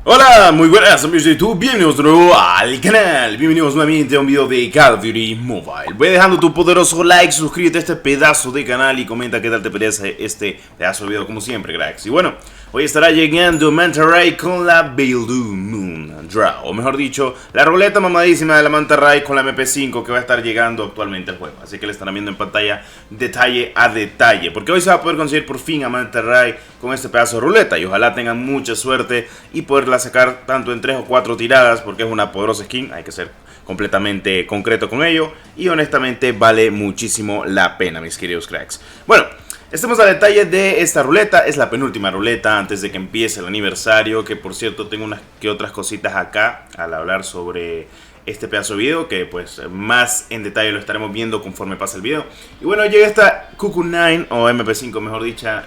Hola, muy buenas amigos de YouTube, bienvenidos de nuevo al canal, bienvenidos nuevamente a un video de Call of Duty Mobile. Ve dejando tu poderoso like, suscríbete a este pedazo de canal y comenta qué tal te parece este pedazo de video como siempre, cracks. Y bueno, hoy estará llegando Manta Ray con la Blue Moon Draw, o mejor dicho, la ruleta mamadísima de la Manta Ray con la MP5 que va a estar llegando actualmente al juego. Así que le estarán viendo en pantalla detalle a detalle, porque hoy se va a poder conseguir por fin a Manta Ray con este pedazo de ruleta y ojalá tengan mucha suerte y poderla sacar tanto en 3 o 4 tiradas, porque es una poderosa skin, hay que ser completamente concreto con ello y honestamente vale muchísimo la pena, mis queridos cracks. Bueno, estemos a detalle de esta ruleta, es la penúltima ruleta antes de que empiece el aniversario, que por cierto tengo unas que otras cositas acá al hablar sobre este pedazo de video, que pues más en detalle lo estaremos viendo conforme pasa el video. Y bueno, llega esta QQ9 o MP5 mejor dicha,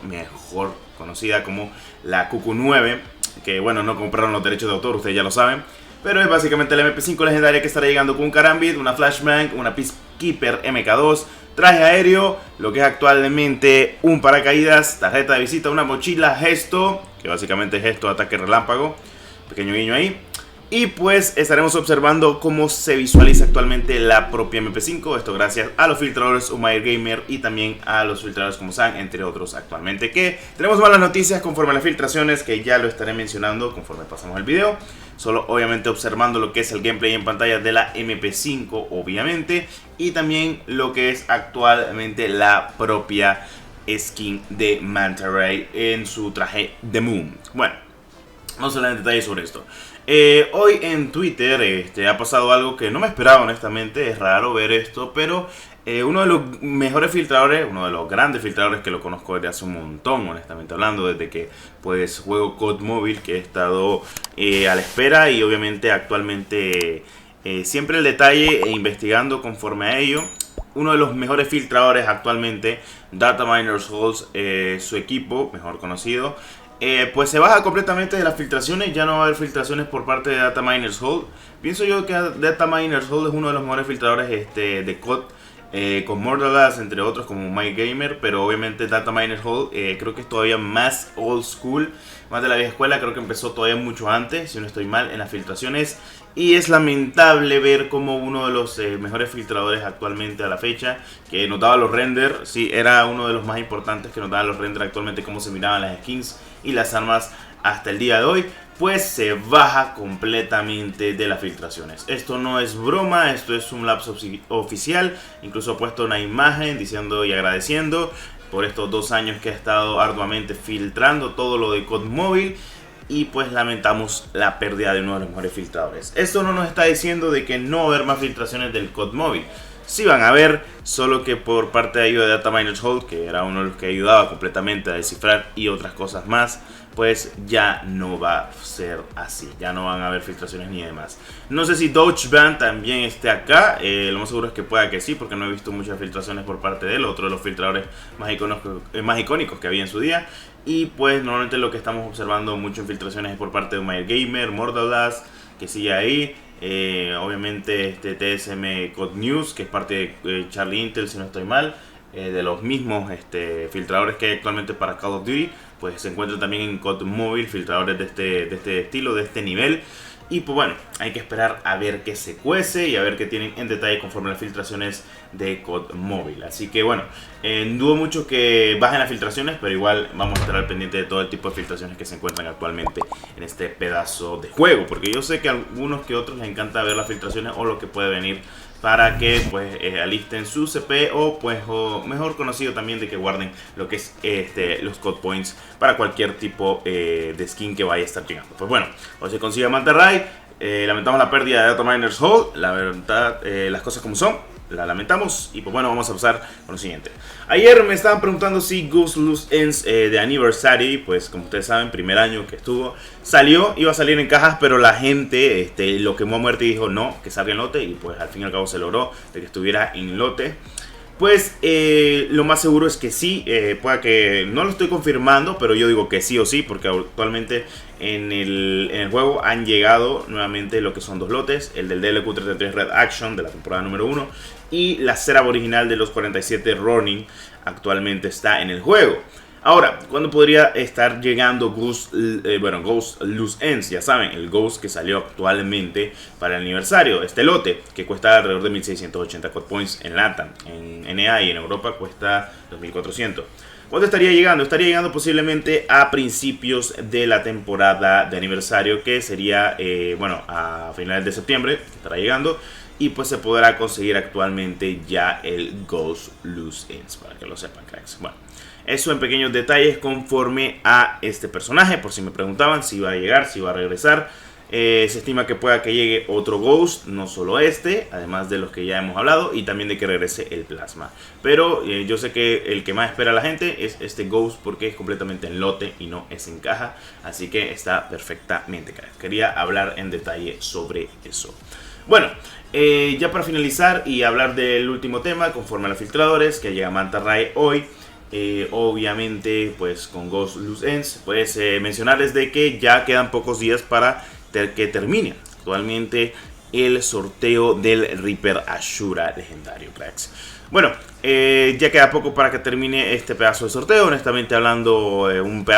mejor conocida como la QQ9, que bueno, no compraron los derechos de autor, ustedes ya lo saben, pero es básicamente la MP5 legendaria que estará llegando con un Karambit, una Flashbang, una Peacekeeper MK2, traje aéreo, lo que es actualmente un paracaídas, tarjeta de visita, una mochila, gesto, que básicamente es gesto de ataque relámpago, pequeño guiño ahí. Y pues estaremos observando cómo se visualiza actualmente la propia MP5. Esto gracias a los filtradores Umair Gamer y también a los filtradores como San, entre otros actualmente. Que tenemos malas noticias conforme a las filtraciones, que ya lo estaré mencionando conforme pasamos el video. Solo obviamente observando lo que es el gameplay en pantalla de la MP5 obviamente. Y también lo que es actualmente la propia skin de Manta Ray en su traje de Moon. Bueno, vamos a hablar en detalle sobre esto. Hoy en Twitter ha pasado algo que no me esperaba honestamente, es raro ver esto, pero uno de los mejores filtradores, uno de los grandes filtradores que lo conozco desde hace un montón, honestamente hablando, desde que pues juego COD Mobile, que he estado a la espera y obviamente actualmente siempre el detalle e investigando conforme a ello. Uno de los mejores filtradores actualmente, Dataminers Halls, su equipo, mejor conocido, pues se baja completamente de las filtraciones. Ya no va a haber filtraciones por parte de Dataminers Hold. Pienso yo que Dataminers Hold es uno de los mejores filtradores de COD, con Mordalas entre otros como MyGamer, pero obviamente Dataminers Hold creo que es todavía más old school, más de la vieja escuela. Creo que empezó todavía mucho antes, si no estoy mal, en las filtraciones. Y es lamentable ver como uno de los mejores filtradores actualmente a la fecha, que nos daba los renders, sí, era uno de los más importantes que nos daba los renders actualmente, cómo se miraban las skins y las armas hasta el día de hoy, pues se baja completamente de las filtraciones. Esto no es broma, esto es un lapso oficial. Incluso he puesto una imagen diciendo y agradeciendo por estos 2 años que he estado arduamente filtrando todo lo de COD Mobile. Y pues lamentamos la pérdida de uno de los mejores filtradores. Esto no nos está diciendo de que no va a haber más filtraciones del COD Mobile. Sí van a haber, solo que por parte de ayuda de Dataminers Hold, que era uno de los que ayudaba completamente a descifrar y otras cosas más, pues ya no va a ser así, ya no van a haber filtraciones ni demás. No sé si Dodge Band también esté acá, lo más seguro es que pueda que sí, porque no he visto muchas filtraciones por parte de él, otro de los filtradores más icónicos que había en su día. Y pues normalmente lo que estamos observando mucho en filtraciones es por parte de My Gamer, Mordalas, que sigue ahí. Obviamente TSM Code News, que es parte de Charlie Intel, si no estoy mal, de los mismos filtradores que hay actualmente para Call of Duty. Pues se encuentran también en COD Mobile filtradores de este estilo, de este nivel. Y pues bueno, hay que esperar a ver qué se cuece y a ver qué tienen en detalle conforme a las filtraciones de COD Mobile. Así que bueno, dudo mucho que bajen las filtraciones, pero igual vamos a estar al pendiente de todo el tipo de filtraciones que se encuentran actualmente en este pedazo de juego. Porque yo sé que a algunos que otros les encanta ver las filtraciones o lo que puede venir para que pues alisten su CP o mejor conocido también de que guarden lo que es los COD Points para cualquier tipo de skin que vaya a estar llegando. Pues bueno, hoy se consigue Manta Ray. Lamentamos la pérdida de Dataminers Hold, la verdad, las cosas como son, la lamentamos. Y pues bueno, vamos a pasar con lo siguiente. Ayer me estaban preguntando si Ghost Loose Ends de Anniversary, pues como ustedes saben, primer año que estuvo, salió, iba a salir en cajas, pero la gente lo quemó a muerte y dijo no, que salga en lote. Y pues al fin y al cabo se logró de que estuviera en lote. Pues lo más seguro es que sí, pueda que no lo estoy confirmando, pero yo digo que sí o sí, porque actualmente en el juego han llegado nuevamente lo que son 2 lotes, el del DLQ-33 Red Action de la temporada número 1 y la setup original de los 47 Ronin actualmente está en el juego. Ahora, ¿cuándo podría estar llegando Ghost Loose Ends? Ya saben, el Ghost que salió actualmente para el aniversario. Este lote, que cuesta alrededor de 1680 Core Points en LATAM. En NA y en Europa cuesta 2400. ¿Cuándo estaría llegando? Estaría llegando posiblemente a principios de la temporada de aniversario, que sería, a finales de septiembre, estará llegando. Y pues se podrá conseguir actualmente ya el Ghost Loose Ends, para que lo sepan, cracks. Bueno, eso en pequeños detalles conforme a este personaje, por si me preguntaban si iba a llegar, si iba a regresar. Se estima que pueda que llegue otro Ghost, no solo este, además de los que ya hemos hablado, y también de que regrese el Plasma. Pero yo sé que el que más espera la gente es este Ghost, porque es completamente en lote y no es en caja, así que está perfectamente. Quería hablar en detalle sobre eso. Bueno, ya para finalizar y hablar del último tema, conforme a los filtradores, que llega Manta Ray hoy. Obviamente, pues con Ghost Loose Ends, pues mencionarles de que ya quedan pocos días para que termine actualmente el sorteo del Reaper Ashura legendario, cracks. Bueno, ya queda poco para que termine este pedazo de sorteo. Honestamente hablando,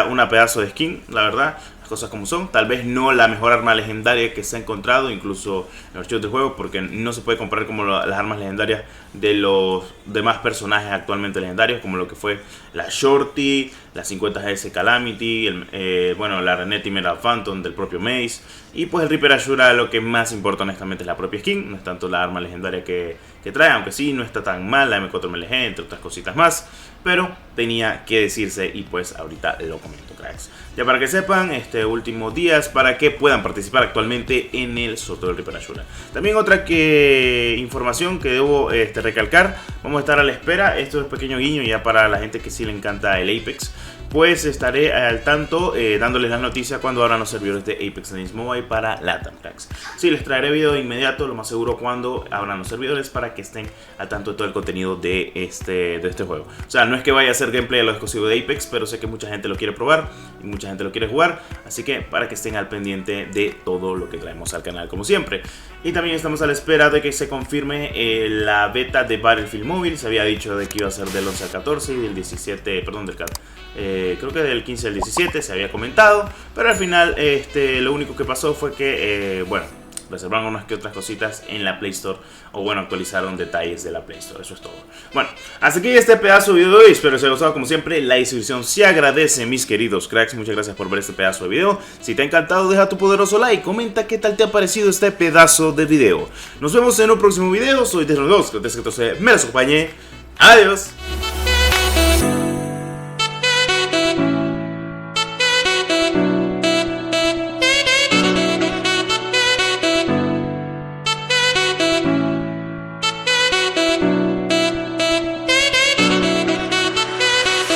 una pedazo de skin, la verdad, las cosas como son. Tal vez no la mejor arma legendaria que se ha encontrado, incluso en los archivos del juego, porque no se puede comparar como las armas legendarias de los demás personajes actualmente legendarios, como lo que fue la Shorty, la 50GS Calamity, la Renette y Metal Phantom del propio Mace. Y pues el Reaper Ashura, lo que más importa honestamente es la propia skin, no es tanto la arma legendaria que trae, aunque sí, no está tan mal, la M4 MLG, entre otras cositas más, pero tenía que decirse y pues ahorita lo comento, cracks. Ya para que sepan, este último días para que puedan participar actualmente en el sorteo del Reaper Ashura. También otra información que debo recalcar, vamos a estar a la espera, esto es pequeño guiño ya para la gente que sí le encanta el Apex. Pues estaré al tanto dándoles las noticias cuando abran los servidores de Apex Legends Mobile para LATAM, cracks. Sí, les traeré video de inmediato, lo más seguro cuando abran los servidores, para que estén al tanto de todo el contenido de este juego. O sea, no es que vaya a hacer gameplay de lo exclusivo de Apex, pero sé que mucha gente lo quiere probar y mucha gente lo quiere jugar, así que para que estén al pendiente de todo lo que traemos al canal como siempre. Y también estamos a la espera de que se confirme la beta de Battlefield Mobile. Se había dicho de que iba a ser del 11 al 14 y del 17, perdón, creo que del 15 al 17 se había comentado, pero al final lo único que pasó fue que, reservaron unas que otras cositas en la Play Store, o actualizaron detalles de la Play Store, eso es todo. Bueno, hasta aquí este pedazo de video de hoy, espero que os haya gustado. Como siempre, la suscripción se agradece, mis queridos cracks, muchas gracias por ver este pedazo de video. Si te ha encantado, deja tu poderoso like, comenta qué tal te ha parecido este pedazo de video. Nos vemos en un próximo video, soy Tesla2, que te me los acompañe, adiós.